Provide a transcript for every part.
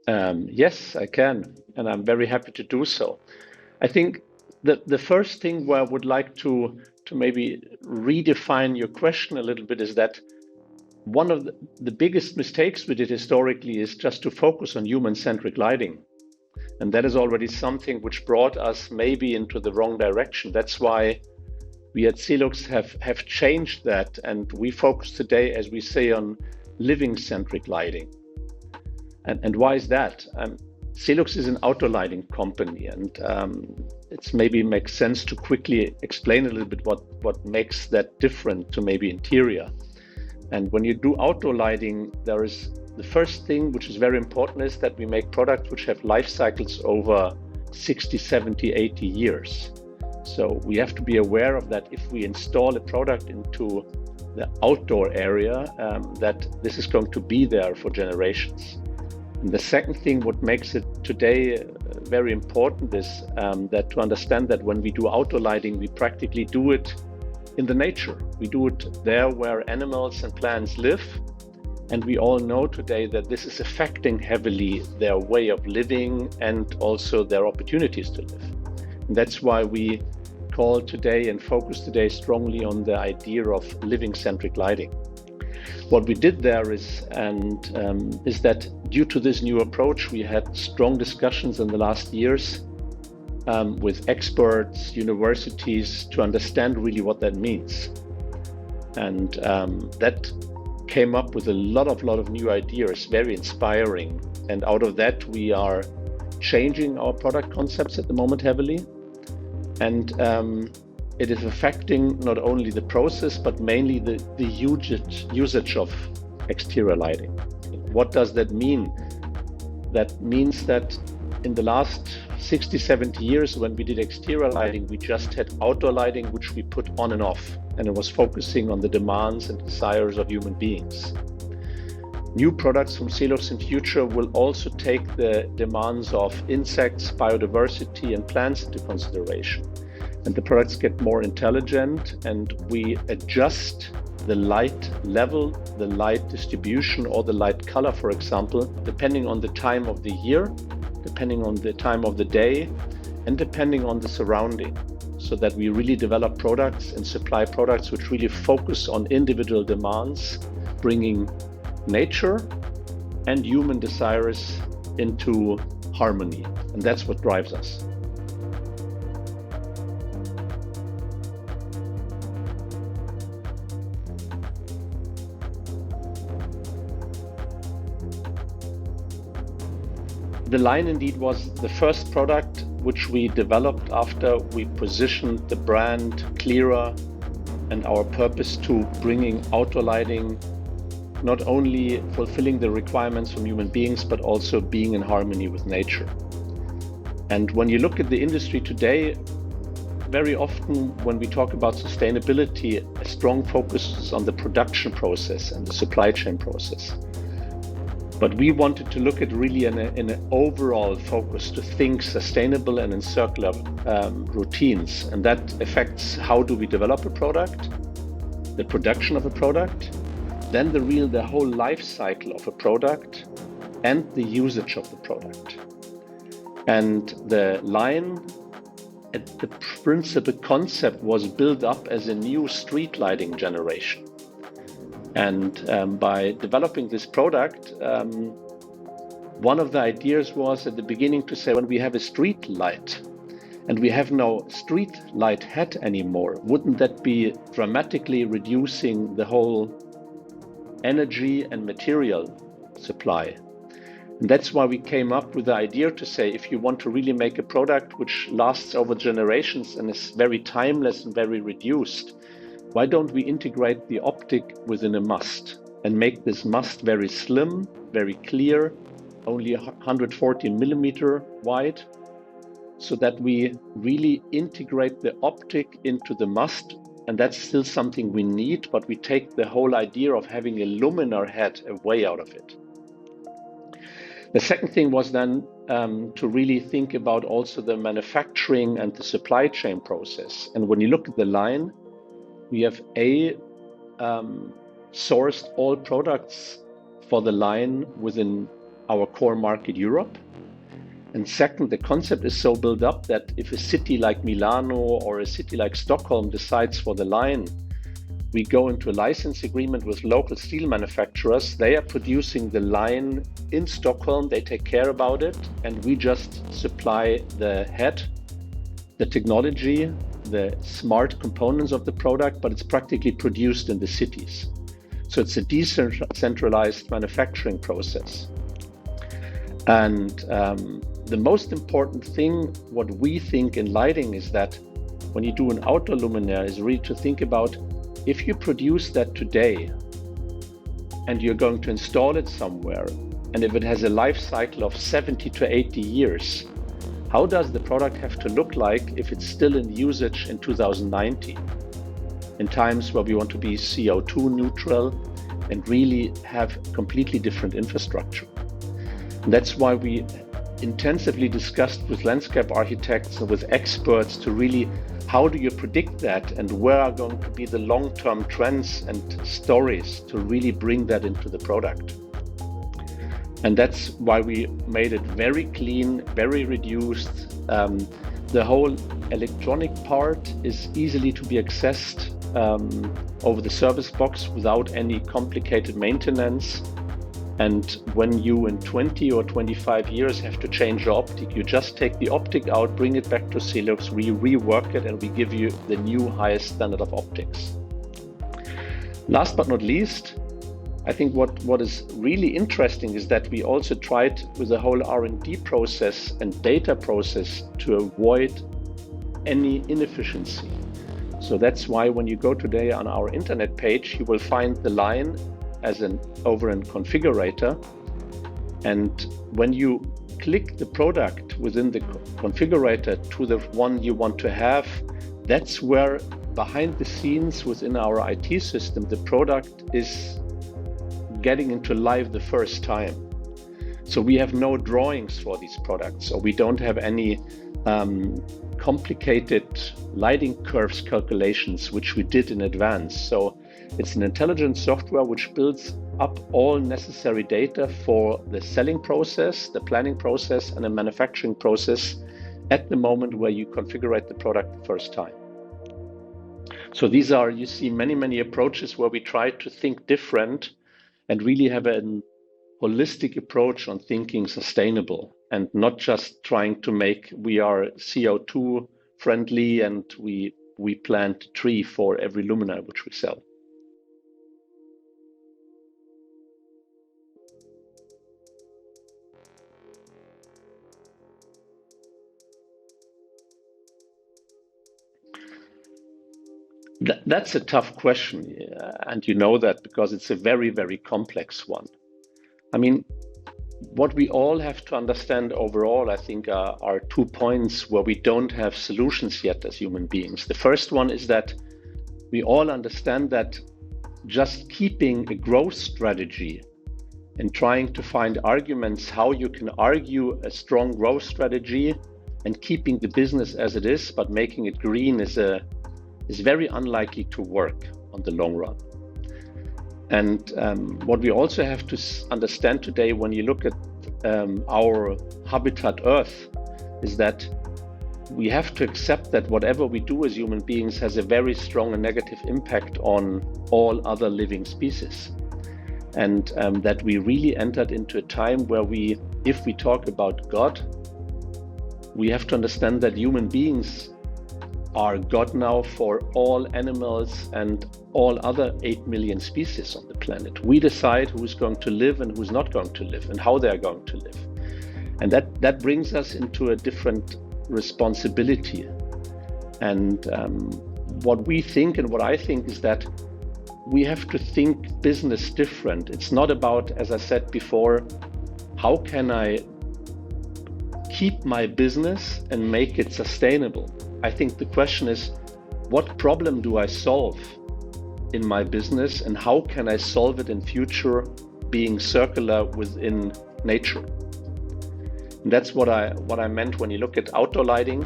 Yes, I can, and I'm very happy to do so. I think the first thing where I would like to maybe redefine your question a little bit is that one of the biggest mistakes we did historically is just to focus on human-centric lighting. And that is already something which brought us maybe into the wrong direction. That's why we at Selux have changed that, and we focus today, as we say, on living-centric lighting. And why is that? Selux is an outdoor lighting company, and it's maybe makes sense to quickly explain a little bit what makes that different to maybe interior. And when you do outdoor lighting, there is the first thing which is very important is that we make products which have life cycles over 60, 70, 80 years. So we have to be aware of that if we install a product into the outdoor area, that this is going to be there for generations. And the second thing, what makes it today very important is that to understand that when we do outdoor lighting, we practically do it in the nature. We do it there where animals and plants live. And we all know today that this is affecting heavily their way of living and also their opportunities to live. And that's why we call today and focus today strongly on the idea of living-centric lighting. What we did there is that due to this new approach, we had strong discussions in the last years with experts, universities, to understand really what that means. And that came up with a lot of new ideas, very inspiring. And out of that, we are changing our product concepts at the moment heavily. And it is affecting not only the process, but mainly the usage of exterior lighting. What does that mean? That means that in the last 60, 70 years, when we did exterior lighting, we just had outdoor lighting, which we put on and off, and it was focusing on the demands and desires of human beings. New products from Selux in future will also take the demands of insects, biodiversity, and plants into consideration. And the products get more intelligent, and we adjust the light level, the light distribution, or the light color, for example, depending on the time of the year, depending on the time of the day, and depending on the surrounding, so that we really develop products and supply products which really focus on individual demands, bringing nature and human desires into harmony. And that's what drives us. The line indeed was the first product which we developed after we positioned the brand clearer and our purpose to bringing outdoor lighting, not only fulfilling the requirements from human beings, but also being in harmony with nature. And when you look at the industry today, very often when we talk about sustainability, a strong focus is on the production process and the supply chain process. But we wanted to look at really in an overall focus to think sustainable and in circular routines. And that affects how do we develop a product, the production of a product, then the whole life cycle of a product, and the usage of the product. And the line, the principal concept was built up as a new street lighting generation. And by developing this product, one of the ideas was at the beginning to say, when we have a street light and we have no street light head anymore, wouldn't that be dramatically reducing the whole energy and material supply? And that's why we came up with the idea to say, if you want to really make a product which lasts over generations and is very timeless and very reduced, why don't we integrate the optic within a mast and make this mast very slim, very clear, only 140 millimeter wide, so that we really integrate the optic into the mast. And that's still something we need, but we take the whole idea of having a luminar head away out of it. The second thing was then to really think about also the manufacturing and the supply chain process. And when you look at the line, we have sourced all products for the line within our core market, Europe. And second, the concept is so built up that if a city like Milano or a city like Stockholm decides for the line, we go into a license agreement with local steel manufacturers. They are producing the line in Stockholm, they take care about it, and we just supply the head, the technology, the smart components of the product, but it's practically produced in the cities. So it's a decentralized manufacturing process. And the most important thing, what we think in lighting, is that when you do an outdoor luminaire, is really to think about, if you produce that today and you're going to install it somewhere, and if it has a life cycle of 70 to 80 years, how does the product have to look like if it's still in usage in 2019, in times where we want to be CO2 neutral and really have completely different infrastructure? And that's why we intensively discussed with landscape architects and with experts to really, how do you predict that, and where are going to be the long-term trends and stories to really bring that into the product? And that's why we made it very clean, very reduced. The whole electronic part is easily to be accessed over the service box without any complicated maintenance. And when you in 20 or 25 years have to change the optic, you just take the optic out, bring it back to Selux, we rework it, and we give you the new highest standard of optics. Last but not least, I think what is really interesting is that we also tried with the whole R&D process and data process to avoid any inefficiency. So that's why when you go today on our internet page, you will find the line as an configurator. And when you click the product within the configurator to the one you want to have, that's where behind the scenes within our IT system, the product is getting into live the first time. So we have no drawings for these products, or we don't have any complicated lighting curves calculations, which we did in advance. So it's an intelligent software which builds up all necessary data for the selling process, the planning process, and the manufacturing process at the moment where you configure the product the first time. So these are, you see, many approaches where we try to think different and really have a holistic approach on thinking sustainable, and not just trying to make, we are CO2 friendly and we plant a tree for every luminaire which we sell. That's a tough question, and you know that because it's a very complex one. I mean, what we all have to understand overall, I think, are 2 points where we don't have solutions yet as human beings. The first one is that we all understand that just keeping a growth strategy and trying to find arguments how you can argue a strong growth strategy and keeping the business as it is, but making it green is very unlikely to work on the long run. And what we also have to understand today when you look at our habitat Earth is that we have to accept that whatever we do as human beings has a very strong and negative impact on all other living species. And that we really entered into a time where if we talk about God, we have to understand that human beings are God now for all animals and all other 8 million species on the planet. We decide who's going to live and who's not going to live and how they're going to live. And that brings us into a different responsibility. And what we think and what I think is that we have to think business different. It's not about, as I said before, how can I keep my business and make it sustainable? I think the question is, what problem do I solve in my business and how can I solve it in future being circular within nature? And that's what I meant when you look at outdoor lighting.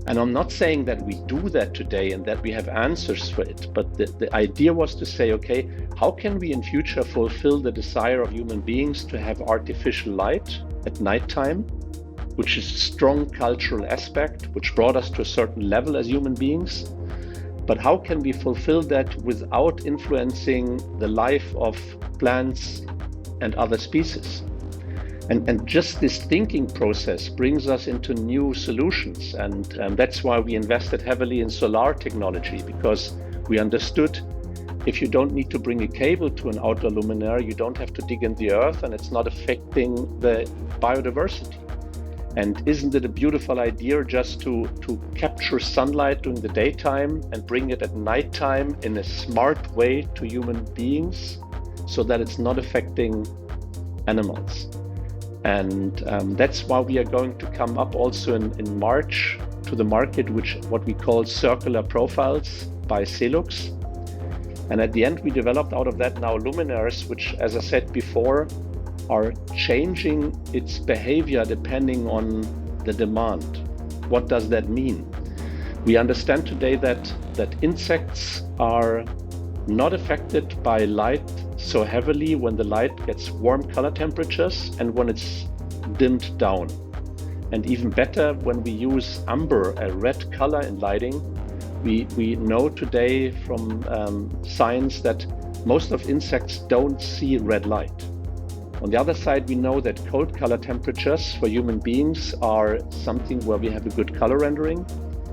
And I'm not saying that we do that today and that we have answers for it, but the idea was to say, okay, how can we in future fulfill the desire of human beings to have artificial light at nighttime, which is a strong cultural aspect, which brought us to a certain level as human beings. But how can we fulfill that without influencing the life of plants and other species? And just this thinking process brings us into new solutions. And that's why we invested heavily in solar technology, because we understood if you don't need to bring a cable to an outdoor luminaire, you don't have to dig in the earth, and it's not affecting the biodiversity. And isn't it a beautiful idea just to capture sunlight during the daytime and bring it at nighttime in a smart way to human beings so that it's not affecting animals? And that's why we are going to come up also in March to the market, what we call circular profiles by Selux. And at the end, we developed out of that now luminaires, which, as I said before, are changing its behavior depending on the demand. What does that mean? We understand today that insects are not affected by light so heavily when the light gets warm color temperatures and when it's dimmed down. And even better, when we use amber, a red color in lighting, we know today from science that most of insects don't see red light. On the other side, we know that cold color temperatures for human beings are something where we have a good color rendering,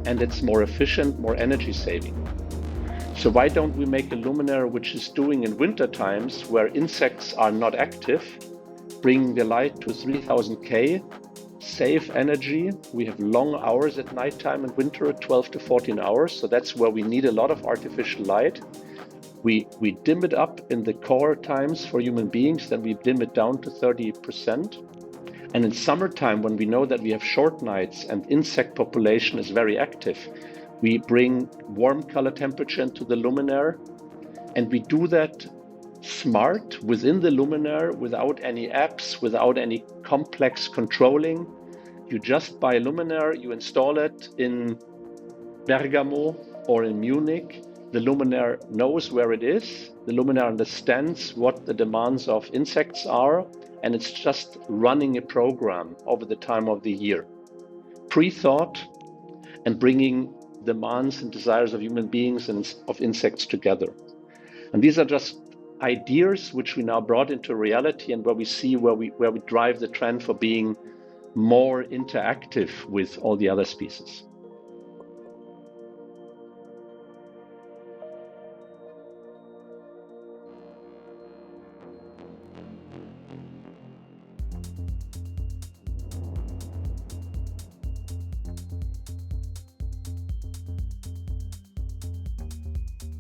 and it's more efficient, more energy saving. So why don't we make a luminaire which is doing in winter times where insects are not active, bring the light to 3000 K, save energy. We have long hours at nighttime in winter, 12 to 14 hours. So that's where we need a lot of artificial light. We dim it up in the core times for human beings, then we dim it down to 30%. And in summertime, when we know that we have short nights and insect population is very active, we bring warm color temperature into the luminaire, and we do that smart within the luminaire without any apps, without any complex controlling. You just buy a luminaire, you install it in Bergamo or in Munich. The luminaire knows where it is. The luminaire understands what the demands of insects are, and it's just running a program over the time of the year. Pre-thought and bringing demands and desires of human beings and of insects together. And these are just ideas which we now brought into reality, and where we drive the trend for being more interactive with all the other species.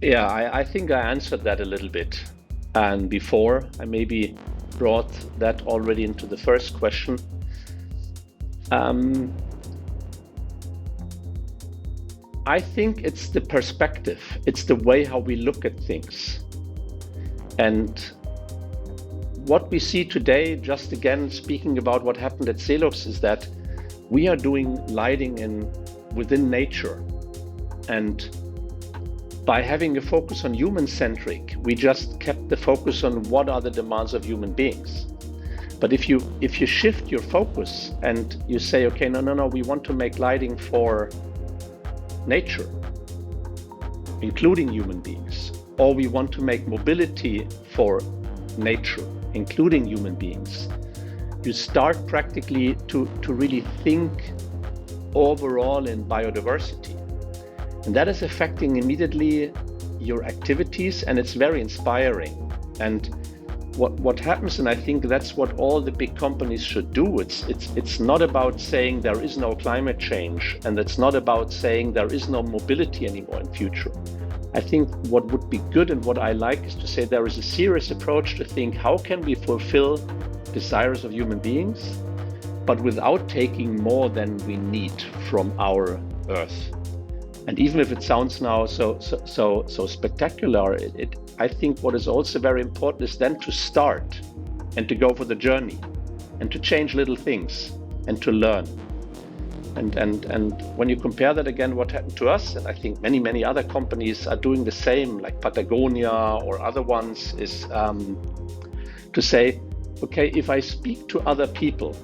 Yeah, I think I answered that a little bit. And before, I maybe brought that already into the first question. I think it's the perspective. It's the way how we look at things. And what we see today, just again speaking about what happened at Selux, is that we are doing lighting within nature. And by having a focus on human-centric, we just kept the focus on what are the demands of human beings. But if you shift your focus and you say, okay, no, we want to make lighting for nature, including human beings, or we want to make mobility for nature, including human beings, you start practically to really think overall in biodiversity. And that is affecting immediately your activities, and it's very inspiring. And what happens, and I think that's what all the big companies should do, it's not about saying there is no climate change, and it's not about saying there is no mobility anymore in future. I think what would be good and what I like is to say there is a serious approach to think how can we fulfill desires of human beings, but without taking more than we need from our Earth. And even if it sounds now so spectacular, I think what is also very important is then to start and to go for the journey and to change little things and to learn. And when you compare that again, what happened to us, and I think many other companies are doing the same, like Patagonia or other ones, is to say, okay, if I speak to other people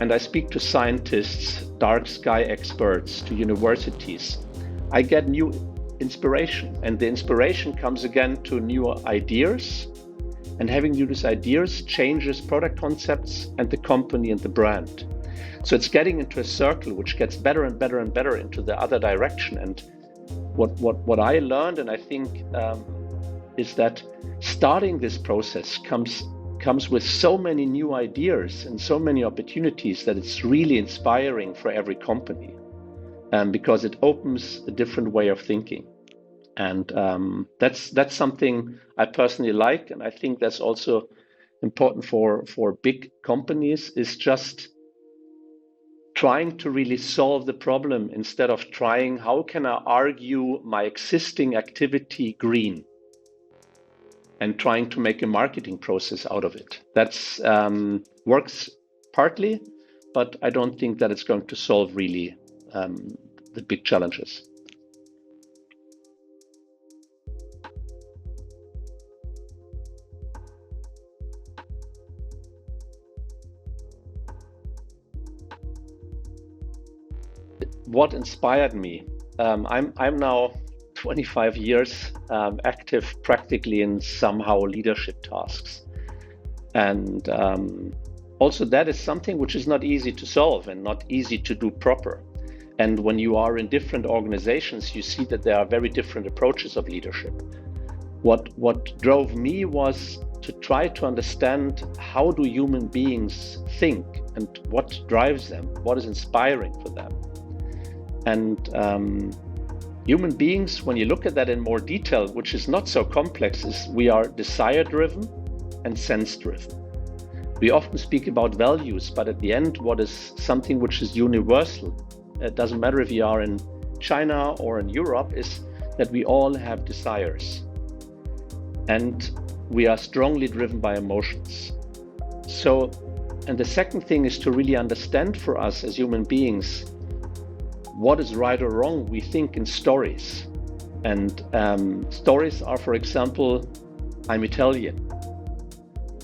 and I speak to scientists, dark sky experts, to universities, I get new inspiration, and the inspiration comes again to new ideas, and having these ideas changes product concepts and the company and the brand. So it's getting into a circle which gets better and better and better into the other direction. And what I learned, and I think is that starting this process comes with so many new ideas and so many opportunities that it's really inspiring for every company, because it opens a different way of thinking. And that's something I personally like, and I think that's also important for big companies, is just trying to really solve the problem instead of trying, how can I argue my existing activity green, and trying to make a marketing process out of it. That's works partly, but I don't think that it's going to solve really the big challenges. What inspired me? I'm now 25 years active practically in somehow leadership tasks. And also that is something which is not easy to solve and not easy to do proper. And when you are in different organizations, you see that there are very different approaches of leadership. What drove me was to try to understand, how do human beings think and what drives them, what is inspiring for them. And human beings, when you look at that in more detail, which is not so complex, is we are desire-driven and sense-driven. We often speak about values, but at the end, what is something which is universal, it doesn't matter if you are in China or in Europe, is that we all have desires. And we are strongly driven by emotions. So, and the second thing is to really understand for us as human beings, what is right or wrong. We think in stories. And stories are, for example, I'm Italian,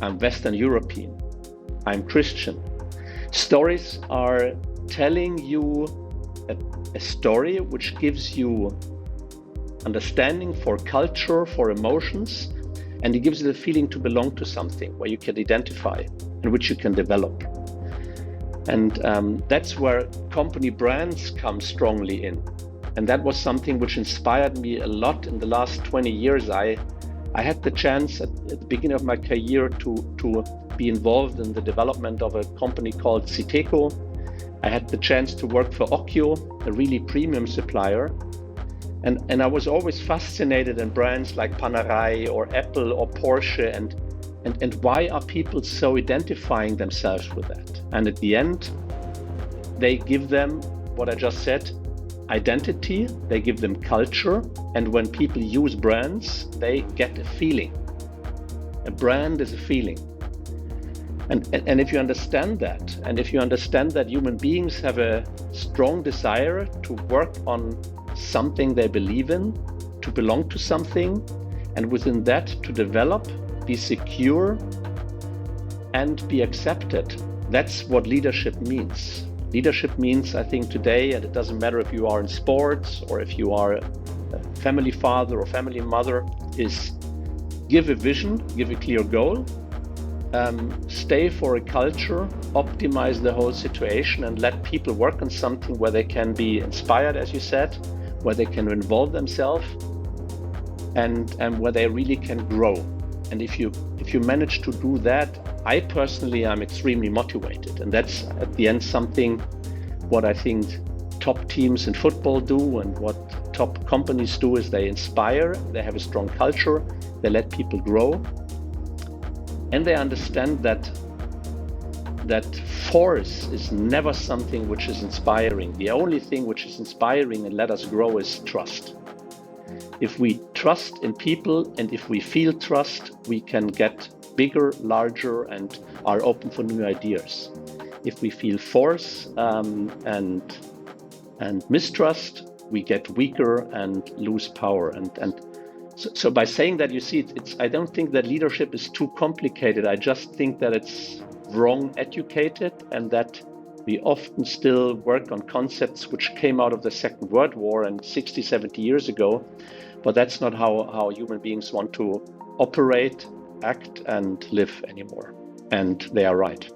I'm Western European, I'm Christian. Stories are telling you a story which gives you understanding for culture, for emotions, and it gives you the feeling to belong to something where you can identify and which you can develop. And that's where company brands come strongly in. And that was something which inspired me a lot in the last 20 years. I had the chance at the beginning of my career to be involved in the development of a company called Citeco. I had the chance to work for Occhio, a really premium supplier. And I was always fascinated in brands like Panerai or Apple or Porsche, and why are people so identifying themselves with that? And at the end, they give them what I just said, identity, they give them culture, and when people use brands, they get a feeling. A brand is a feeling. And if you understand that, and if you understand that human beings have a strong desire to work on something they believe in, to belong to something, and within that to develop, be secure, and be accepted. That's what leadership means. Leadership means, I think today, and it doesn't matter if you are in sports or if you are a family father or family mother, is give a vision, give a clear goal, stay for a culture, optimize the whole situation, and let people work on something where they can be inspired, as you said, where they can involve themselves, and where they really can grow. And if you manage to do that, I personally am extremely motivated. And that's at the end something what I think top teams in football do, and what top companies do is they inspire, they have a strong culture, they let people grow, and they understand that force is never something which is inspiring. The only thing which is inspiring and let us grow is trust. If we trust in people and if we feel trust, we can get bigger, larger, and are open for new ideas. If we feel force and mistrust, we get weaker and lose power. And so by saying that, you see, it's I don't think that leadership is too complicated. I just think that it's wrong educated, and that we often still work on concepts which came out of the Second World War and 60, 70 years ago. But that's not how human beings want to operate, act, and live anymore. And they are right.